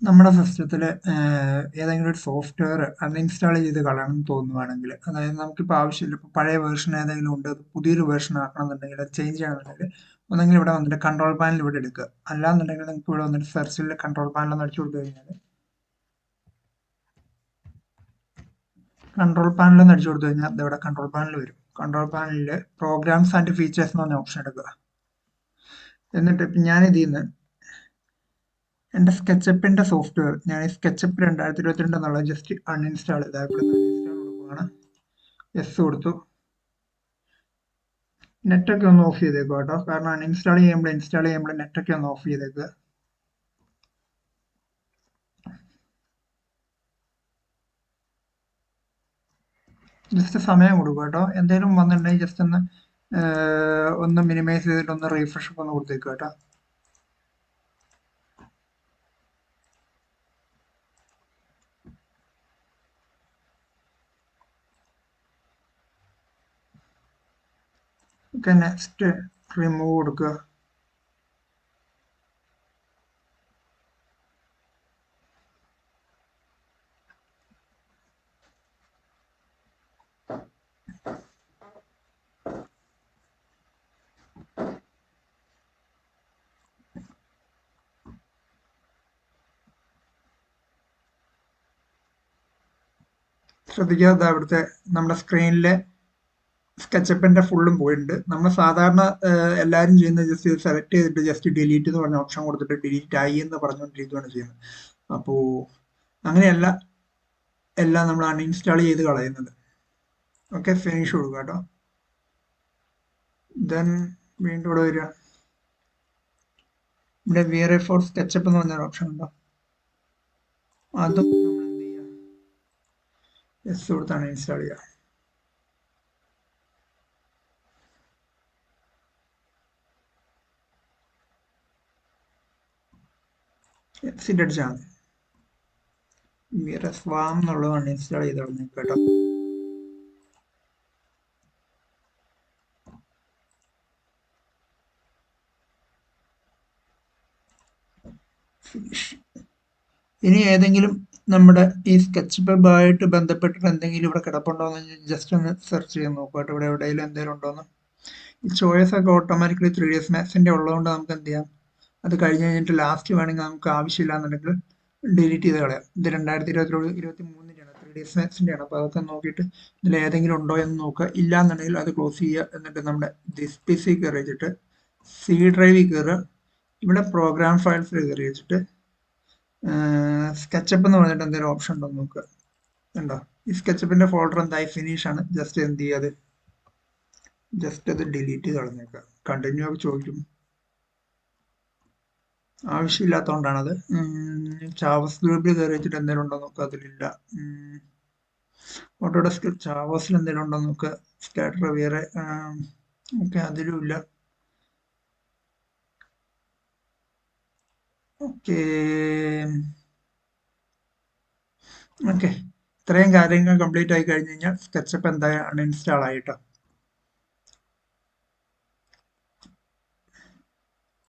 നമ്മുടെ സിസ്റ്റത്തിൽ ഏതെങ്കിലും ഒരു സോഫ്റ്റ്വെയർ അൺഇൻസ്റ്റാൾ ചെയ്ത് കളയണം എന്ന് തോന്നുവാണെങ്കിൽ, അതായത് നമുക്കിപ്പോൾ ആവശ്യമില്ല, ഇപ്പോൾ പഴയ വേർഷൻ ഏതെങ്കിലും ഉണ്ട്, അത് പുതിയൊരു വേർഷൻ ആക്കണമെന്നുണ്ടെങ്കിൽ, അത് ചേഞ്ച് ചെയ്യണമെന്നുണ്ടെങ്കിൽ, ഒന്നെങ്കിൽ ഇവിടെ വന്നിട്ട് കൺട്രോൾ പാനൽ ഇവിടെ എടുക്കുക. അല്ലാന്നുണ്ടെങ്കിൽ നിങ്ങൾക്ക് ഇവിടെ വന്നിട്ട് സെർച്ചിൽ കൺട്രോൾ പാനൽ ഒന്ന് അടിച്ചു കൊടുത്തു കഴിഞ്ഞാൽ ഇവിടെ കൺട്രോൾ പാനൽ വരും. കൺട്രോൾ പാനലിൽ പ്രോഗ്രാംസ് ആൻഡ് ഫീച്ചേഴ്സ് എന്ന് പറഞ്ഞ ഓപ്ഷൻ എടുക്കുക. എന്നിട്ട് ഇപ്പം ഞാൻ ഇതിൽ നിന്ന് എൻ്റെ സ്കെച്ചപ്പിൻ്റെ സോഫ്റ്റ്വെയർ, ഞാൻ ഈ സ്കെച്ചപ്പ് 2022 എന്നുള്ളത് ജസ്റ്റ് അൺഇൻസ്റ്റാൾ ചെയ്താൽ ഇവിടെ അൺഇൻസ്റ്റാൾ കൊടുക്കുകയാണ്. യെസ് കൊടുത്തു. നെറ്റൊക്കെ ഒന്ന് ഓഫ് ചെയ്തേക്കുക കേട്ടോ, കാരണം അൺഇൻസ്റ്റാൾ ചെയ്യുമ്പോൾ നെറ്റൊക്കെ ഒന്ന് ഓഫ് ചെയ്തേക്കുക. ജസ്റ്റ് സമയം കൊടുക്കുക കേട്ടോ. എന്തെങ്കിലും വന്നിട്ടുണ്ടെങ്കിൽ ജസ്റ്റ് ഒന്ന് മിനിമൈസ് ചെയ്തിട്ട് ഒന്ന് റീഫ്രഷ് ഒക്കെ ഒന്ന് കൊടുത്തേക്കുക കേട്ടോ. ഓക്കെ, നെക്സ്റ്റ് റിമൂവ് കൊടുക്കുക. ശ്രദ്ധിക്കുക, ഇവിടുത്തെ നമ്മുടെ സ്ക്രീനിലെ സ്കെച്ചപ്പിന്റെ ഫുള്ളും പോയിട്ടുണ്ട്. നമ്മൾ സാധാരണ എല്ലാവരും ചെയ്യുന്നത് ജസ്റ്റ് സെലക്ട് ചെയ്തിട്ട് ജസ്റ്റ് ഡിലീറ്റ് എന്ന് പറഞ്ഞ ഓപ്ഷൻ കൊടുത്തിട്ട് ഡിലീറ്റ് ആയി എന്ന് പറഞ്ഞുകൊണ്ടിരിക്കുകയാണ് ചെയ്യുന്നത്. അപ്പോൾ അങ്ങനെയല്ല, എല്ലാം നമ്മൾ അൺഇൻസ്റ്റാൾ ചെയ്ത് കളയുന്നത്. ഓക്കെ, ഫിനിഷ് കൊടുക്കുക കേട്ടോ. ദെൻ വീണ്ടും ഇവിടെ വരിക. ഇവിടെ വേറെ ഫോർ സ്കെച്ചപ്പ് എന്ന് പറഞ്ഞൊരു ഓപ്ഷൻ ഉണ്ടോ, അതും നമ്മൾ എന്ത് ചെയ്യുക, യെസ് കൊടുത്താണ് ഇൻസ്റ്റാൾ ചെയ്യുക. എക്സിറ്റ് അടിച്ചാൽ മതി. വേറെ സ്വാം എന്നുള്ളത് അൺഇൻസ്റ്റാൾ ചെയ്ത് കളഞ്ഞു കേട്ടോ. ഫിനിഷ്. ഇനി ഏതെങ്കിലും നമ്മുടെ ഈ സ്കെച്ചപ്പുമായിട്ട് ബന്ധപ്പെട്ടിട്ട് എന്തെങ്കിലും ഇവിടെ കിടപ്പുണ്ടോ എന്ന് ജസ്റ്റ് ഒന്ന് സെർച്ച് ചെയ്ത് നോക്കുക കേട്ടോ. ഇവിടെ എവിടെയെങ്കിലും എന്തെങ്കിലും ഉണ്ടോന്ന്. ഈ ചോയ്സ് ഒക്കെ ഓട്ടോമാറ്റിക്കലി 3ds മാക്സിന്റെ ഉള്ളതുകൊണ്ട് നമുക്ക് എന്ത് ചെയ്യാം, അത് കഴിഞ്ഞ് കഴിഞ്ഞിട്ട് ലാസ്റ്റ് വേണമെങ്കിൽ നമുക്ക് ആവശ്യമില്ല എന്നുണ്ടെങ്കിൽ ഡിലീറ്റ് ചെയ്ത് കളയാം. ഇത് 2023-ൻ്റെയാണ്, 3ds മാക്സിന്റെ ആണ്. അപ്പോൾ അതൊക്കെ നോക്കിയിട്ട് ഇതിൽ ഏതെങ്കിലും ഉണ്ടോ എന്ന് നോക്കുക. ഇല്ല എന്നുണ്ടെങ്കിൽ അത് ക്ലോസ് ചെയ്യുക. എന്നിട്ട് നമ്മുടെ ദിസ് പി സി കയറി വെച്ചിട്ട് സി ഡ്രൈവിൽ കയറുക. ഇവിടെ പ്രോഗ്രാം ഫയൽസിൽ കയറി വെച്ചിട്ട് സ്കെച്ചപ്പ് എന്ന് പറഞ്ഞിട്ട് എന്തെങ്കിലും ഓപ്ഷൻ ഉണ്ടോ എന്ന് നോക്കുക. ഉണ്ടോ? ഈ സ്കെച്ചപ്പിന്റെ ഫോൾഡർ എന്തായി ഫിനിഷ് ആണ്. ജസ്റ്റ് എന്ത് ചെയ്യാതെ ജസ്റ്റ് അത് ഡിലീറ്റ് ചെയ്ത് കളഞ്ഞേക്കുക. കണ്ടിന്യൂ ഒക്കെ ചോദിക്കും, ആവശ്യമില്ലാത്തതുകൊണ്ടാണത്. ജാവാസ്ക്രിപ്റ്റിൽ കയറി വെച്ചിട്ട് എന്തെങ്കിലും ഉണ്ടോ നോക്കുക. അതിലില്ല. ഓട്ടോഡെസ്ക് ജാവാസിൽ എന്തെങ്കിലും ഉണ്ടോ നോക്കുക. സ്കാറ്റർ വേറെ ഓക്കെ, അതിലും ഇല്ല. ഓക്കെ ഓക്കെ, ഇത്രയും കാര്യങ്ങൾ കംപ്ലീറ്റ് ആയി കഴിഞ്ഞ് കഴിഞ്ഞാൽ സ്കെച്ചപ്പ് എന്തായാലും അൺഇൻസ്റ്റാൾ ആയിട്ടോ.